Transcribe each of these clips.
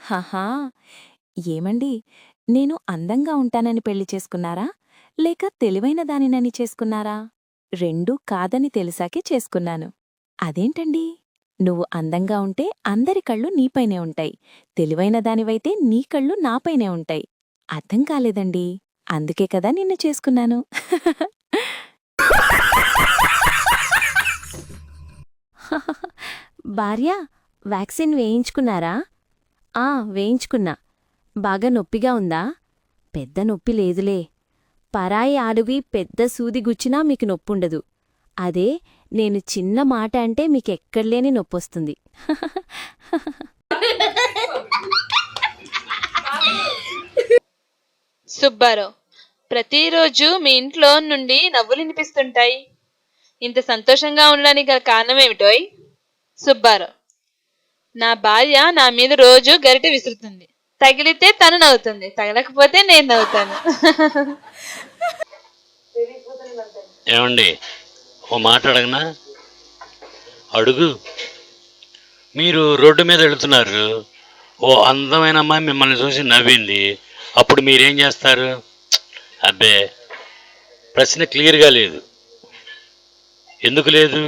హహా! ఏమండీ, నేను అందంగా ఉంటానని పెళ్లి చేసుకున్నారా? లేక తెలివైన దానినని చేసుకున్నారా? రెండూ కాదని తెలిసాకే చేసుకున్నాను. అదేంటండీ? నువ్వు అందంగా ఉంటే అందరి కళ్ళు నీపైనే ఉంటాయి. తెలివైన దానివైతే నీ కళ్ళు నాపైనే ఉంటాయి. అర్థం కాలేదండీ. అందుకే కదా నిన్ను చేసుకున్నాను. భార్యా, వ్యాక్సిన్ వేయించుకున్నారా? ఆ, వేయించుకున్నా. బాగా నొప్పిగా ఉందా? పెద్ద నొప్పి లేదులే. పరాయి ఆలువి పెద్ద సూది గుచ్చినా మీకు నొప్పుండదు. అదే నేను చిన్న మాట అంటే మీకెక్కడ్లేని నొప్పొస్తుంది. సుబ్బారావు, ప్రతిరోజు మీ ఇంట్లో నుండి నవ్వులు వినిపిస్తుంటాయి. ఇంత సంతోషంగా ఉండడానికి గల కారణమేమిటోయ్? సుబ్బారావు: నా భార్య నా మీద రోజు గరిటె విసురుతుంది. తగిలితే తను నవ్వుతుంది, తగలకపోతే నేను నవ్వుతాను. ఏమండి, ఓ మాట అడగనా? అడుగు. మీరు రోడ్డు మీద వెళుతున్నారు, ఓ అందమైన అమ్మాయి మిమ్మల్ని చూసి నవ్వింది, అప్పుడు మీరేం చేస్తారు? అబ్బే, ప్రశ్న క్లియర్గా లేదు. ఎందుకు లేదు?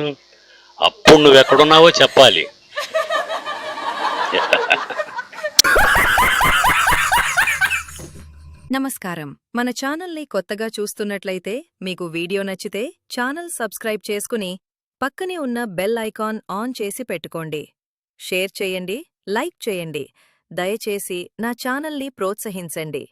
అప్పుడు నువ్వెక్కడున్నావో చెప్పాలి. నమస్కారం. మన ఛానల్ని కొత్తగా చూస్తున్నట్లయితే మీకు వీడియో నచ్చితే ఛానల్ సబ్స్క్రైబ్ చేసుకుని పక్కనే ఉన్న బెల్ ఐకాన్ ఆన్ చేసి పెట్టుకోండి. షేర్ చేయండి, లైక్ చేయండి. దయచేసి నా ఛానల్ని ప్రోత్సహించండి.